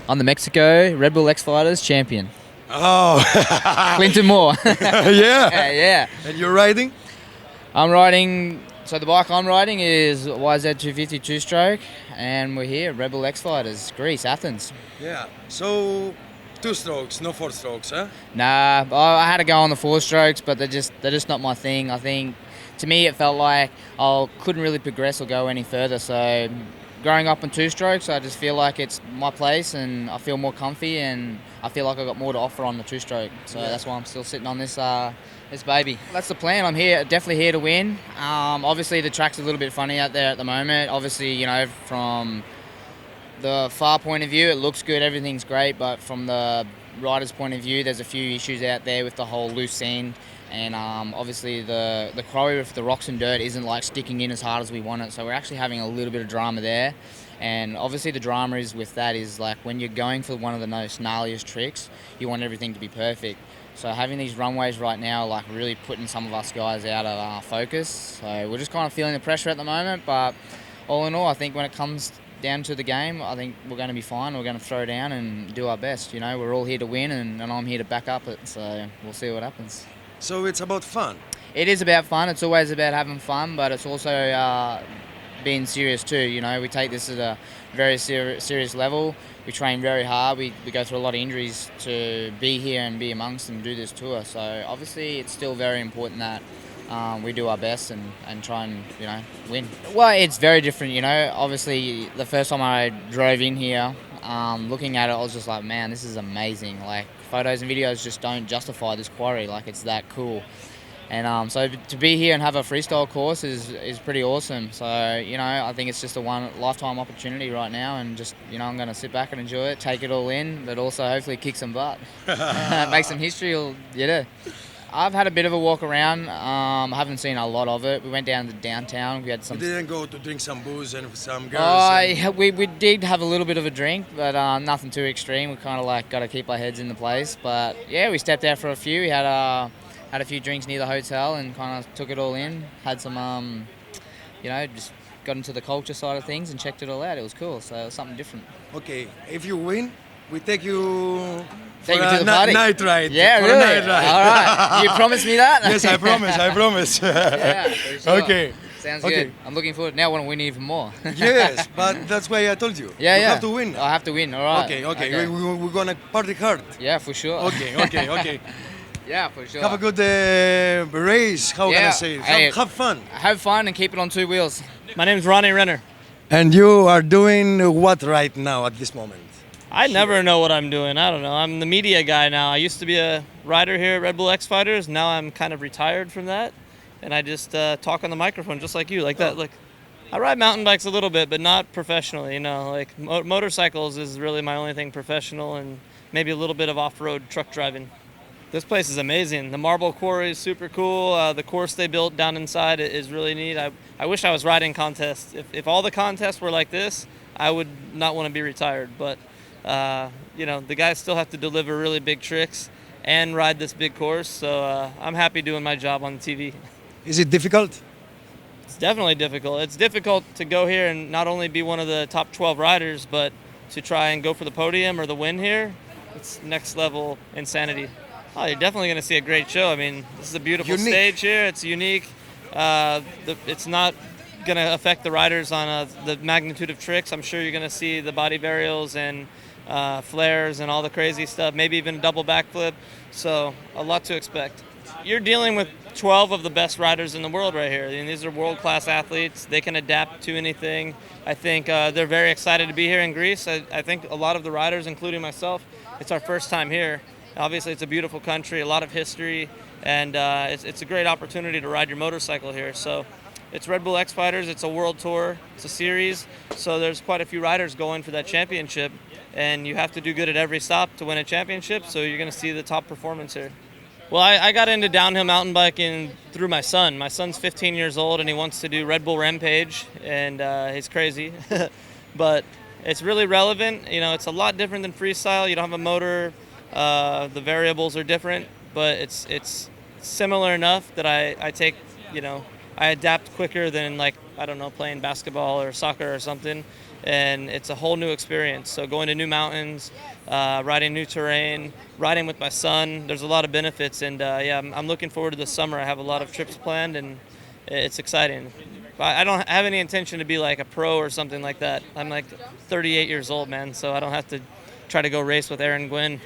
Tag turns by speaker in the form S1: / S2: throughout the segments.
S1: I'm the Mexico Red Bull X-Fighters champion.
S2: Oh.
S1: Clinton Moore.
S2: Yeah.
S1: Yeah.
S2: And you're riding?
S1: I'm riding, so the bike I'm riding is YZ250 two-stroke, and we're here at Red Bull X-Fighters, Greece, Athens.
S2: Yeah. So, 2 strokes, no 4 strokes, huh?
S1: Nah, I had to go on the 4 strokes, but they're just not my thing. I think, to me, it felt like I couldn't really progress or go any further, so growing up on 2 strokes, I just feel like it's my place and I feel more comfy and I feel like I got more to offer on the 2 stroke. So that's why I'm still sitting on this this baby. That's the plan. I'm definitely here to win. Obviously the track's a little bit funny out there at the moment. Obviously, you know, from the far point of view, it looks good, everything's great, but from the rider's point of view, there's a few issues out there with the whole loose sand. And obviously the quarry with the rocks and dirt isn't like sticking in as hard as we want it, so we're actually having a little bit of drama there. And obviously the drama is with that is like when you're going for one of the most gnarliest tricks, you want everything to be perfect. So having these runways right now like really putting some of us guys out of focus. So we're just kind of feeling the pressure at the moment, but all in all, I think when it comes down to the game, I think we're going to be fine. We're going to throw down and do our best. You know, we're all here to win, and I'm here to back up it, so we'll see what happens.
S2: So it's about fun.
S1: It is about fun. It's always about having fun, but it's also being serious too. You know, we take this at a very serious level. We train very hard. We go through a lot of injuries to be here and be amongst and do this tour. So obviously it's still very important that we do our best and try and, you know, win. Well, it's very different, you know. Obviously the first time I drove in here, looking at it, I was just like, man, this is amazing. Like, photos and videos just don't justify this quarry. Like, it's that cool. And so to be here and have a freestyle course is pretty awesome. So, you know, I think it's just a lifetime opportunity right now, and just, you know, I'm going to sit back and enjoy it, take it all in, but also hopefully kick some butt. Make some history. Yeah. I've had a bit of a walk around. I haven't seen a lot of it. We went down to downtown. We had some.
S2: You didn't go to drink some booze and some girls?
S1: We did have a little bit of a drink, but nothing too extreme. We kind of like got to keep our heads in the place. But yeah, we stepped out for a few. We had a few drinks near the hotel and kind of took it all in. Had some, you know, just got into the culture side of things and checked it all out. It was cool. So it was something different.
S2: Okay, if you win, we take you.
S1: Take you to the party.
S2: Night ride.
S1: Yeah, really? Night ride. All right. You promise me that?
S2: Yes, I promise.
S1: Yeah, for sure.
S2: Okay.
S1: Sounds good. I'm looking forward. Now I want to win even more.
S2: Yes, but that's why I told you.
S1: Yeah,
S2: you have to win.
S1: I have to win. All right.
S2: Okay. We're gonna party hard.
S1: Yeah, for sure.
S2: Okay.
S1: Yeah, for sure.
S2: Have a good race. How can I say it? Have fun.
S1: Have fun and keep it on 2 wheels.
S3: My name's Ronnie Renner.
S2: And you are doing what right now at this moment?
S3: I never know what I'm doing. I don't know. I'm the media guy now. I used to be a rider here at Red Bull X-Fighters. Now I'm kind of retired from that. And I just talk on the microphone just like you, like that. Like, I ride mountain bikes a little bit, but not professionally. You know, like motorcycles is really my only thing professional, and maybe a little bit of off-road truck driving. This place is amazing. The marble quarry is super cool. The course they built down inside is really neat. I wish I was riding contests. If all the contests were like this, I would not want to be retired. But you know, the guys still have to deliver really big tricks and ride this big course. So I'm happy doing my job on the TV.
S2: Is it difficult?
S3: It's definitely difficult. It's difficult to go here and not only be one of the top 12 riders, but to try and go for the podium or the win here. It's next level insanity. Oh, you're definitely going to see a great show. I mean, this is a beautiful stage here. It's unique. It's not going to affect the riders on the magnitude of tricks. I'm sure you're going to see the body varials and flares and all the crazy stuff, maybe even a double backflip. So a lot to expect. You're dealing with 12 of the best riders in the world right here. I mean, these are world-class athletes. They can adapt to anything. I think they're very excited to be here in Greece. I think a lot of the riders, including myself, it's our first time here. Obviously, it's a beautiful country, a lot of history, and it's a great opportunity to ride your motorcycle here. So it's Red Bull X-Fighters, it's a world tour, it's a series, so there's quite a few riders going for that championship, and you have to do good at every stop to win a championship, so you're going to see the top performance here. Well, I got into downhill mountain biking through my son. My son's 15 years old, and he wants to do Red Bull Rampage, and he's crazy. But it's really relevant. You know, it's a lot different than freestyle. You don't have a motor. The variables are different, but it's similar enough that I take, you know, I adapt quicker than like I don't know, playing basketball or soccer or something, and it's a whole new experience. So going to new mountains, riding new terrain, riding with my son, there's a lot of benefits, and yeah, I'm looking forward to the summer. I have a lot of trips planned, and it's exciting. I don't have any intention to be like a pro or something like that. I'm like 38 years old, man, so I don't have to try to go race with Aaron Gwynn.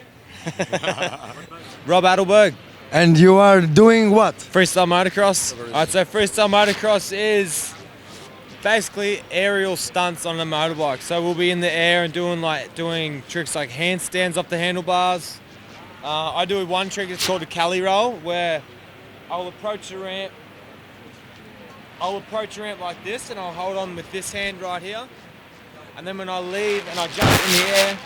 S4: Rob Adelberg,
S5: And you are doing what?
S4: freestyle motocross. I'd say freestyle motocross is basically aerial stunts on a motorbike. So we'll be in the air and doing tricks like handstands off the handlebars. I do one trick, it's called a Cali roll, where I'll approach the ramp. I'll approach the ramp like this, and I'll hold on with this hand right here. And then when I leave and I jump in the air,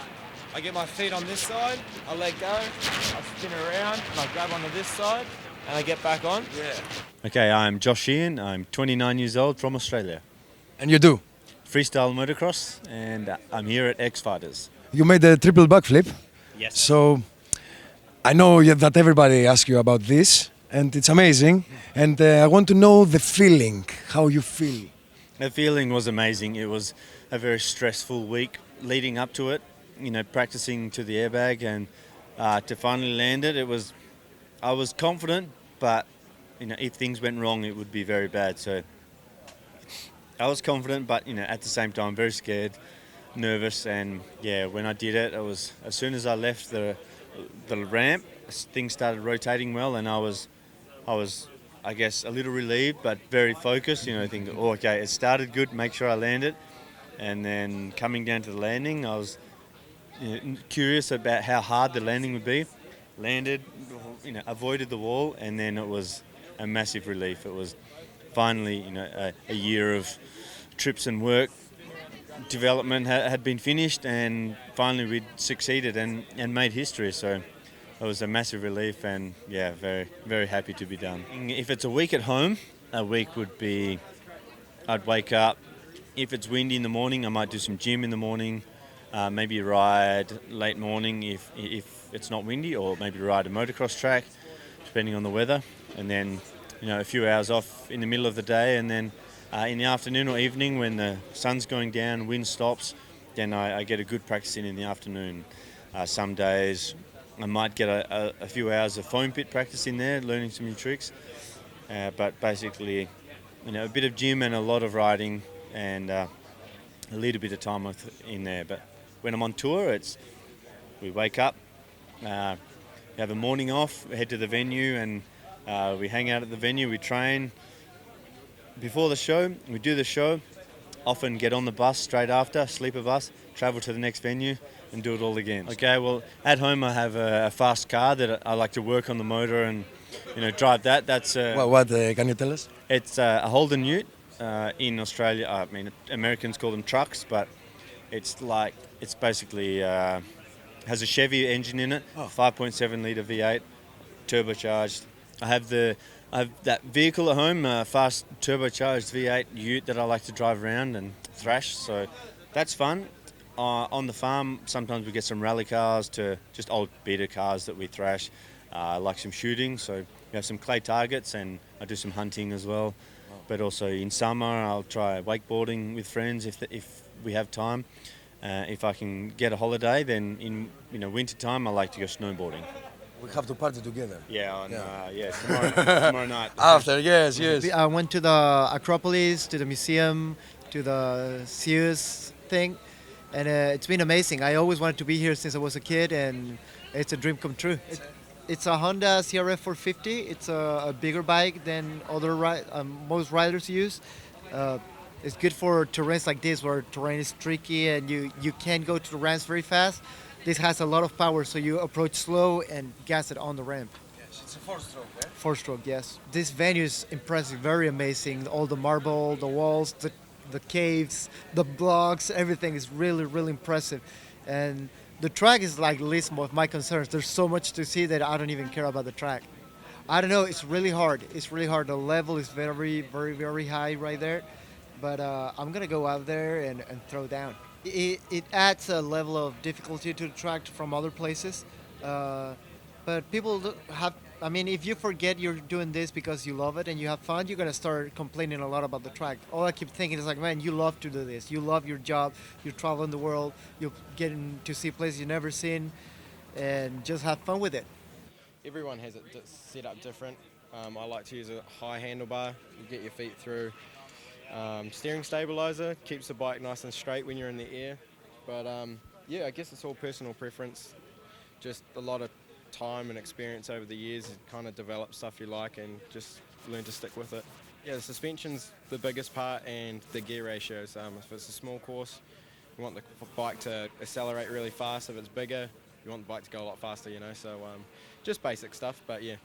S4: I get my feet on this side, I let go, I spin around, and I grab onto this side, and I get back on.
S6: Okay, I'm Josh Ian. I'm 29 years old from Australia.
S5: And you do.
S6: Freestyle motocross, and I'm here at X-Fighters.
S5: You made a triple backflip.
S6: Yes.
S5: So I know that everybody asks you about this, and it's amazing. And I want to know the feeling, how you feel.
S6: The feeling was amazing. It was a very stressful week leading up to it. You know, practicing to the airbag, and to finally land it, I was confident, but you know, if things went wrong, it would be very bad. So I was confident, but you know, at the same time, very scared, nervous, and yeah, when I did it, as soon as I left the ramp, things started rotating well, and I was, I guess, a little relieved, but very focused. You know, thinking, oh, okay, it started good, make sure I land it, and then coming down to the landing, I was curious about how hard the landing would be. Landed, you know, avoided the wall, and then it was a massive relief. It was finally, you know, a year of trips and work development had been finished, and finally we'd succeeded and made history. So it was a massive relief, and yeah, very, very happy to be done. If it's a week at home, a week would be, I'd wake up. If it's windy in the morning, I might do some gym in the morning. Maybe ride late morning if it's not windy, or maybe ride a motocross track, depending on the weather. And then, you know, a few hours off in the middle of the day, and then in the afternoon or evening when the sun's going down, wind stops, then I get a good practice in the afternoon. Some days I might get a few hours of foam pit practice in there, learning some new tricks. But basically, you know, a bit of gym and a lot of riding, and a little bit of time in there. But when I'm on tour, we wake up, have a morning off, head to the venue, and we hang out at the venue, we train. Before the show, we do the show, often get on the bus straight after, sleep a bus, travel to the next venue, and do it all again. Okay, well, at home I have a fast car that I like to work on the motor and, you know, drive that. That's
S5: What can you tell us?
S6: It's a Holden Ute. In Australia, I mean, Americans call them trucks, but it's basically has a Chevy engine in it, 5.7 litre V8, turbocharged. I have that vehicle at home, fast turbocharged V8 Ute that I like to drive around and thrash. So that's fun. On the farm, sometimes we get some rally cars to just old beater cars that we thrash. I like some shooting, so we have some clay targets, and I do some hunting as well. But also in summer, I'll try wakeboarding with friends if we have time. If I can get a holiday, then in winter time, I like to go snowboarding.
S5: We have to party together.
S6: Tomorrow night.
S5: After, yes.
S7: I went to the Acropolis, to the museum, to the Sears thing, and it's been amazing. I always wanted to be here since I was a kid, and it's a dream come true. It's a Honda CRF 450. It's a bigger bike than most riders use. It's good for terrains like this, where terrain is tricky and you can't go to the ramps very fast. This has a lot of power, so you approach slow and gas it on the ramp.
S5: Yes, it's a four-stroke, eh?
S7: Four-stroke, yes. This venue is impressive, very amazing. All the marble, the walls, the caves, the blocks, everything is really, really impressive. And the track is like the least of my concerns. There's so much to see that I don't even care about the track. I don't know, it's really hard. It's really hard. The level is very, very, very high right there. But I'm going to go out there and throw down. It adds a level of difficulty to the track from other places. But people I mean, if you forget you're doing this because you love it and you have fun, you're gonna start complaining a lot about the track. All I keep thinking is like, man, you love to do this. You love your job. You travel in the world. You're getting to see places you've never seen, and just have fun with it.
S8: Everyone has it set up different. I like to use a high handlebar. You get your feet through. Steering stabilizer keeps the bike nice and straight when you're in the air. But yeah, I guess it's all personal preference. Just a lot of time and experience over the years, you kind of develop stuff you like and just learn to stick with it. Yeah, the suspension's the biggest part and the gear ratios. If it's a small course, you want the bike to accelerate really fast. If it's bigger, you want the bike to go a lot faster, you know. So just basic stuff, but yeah.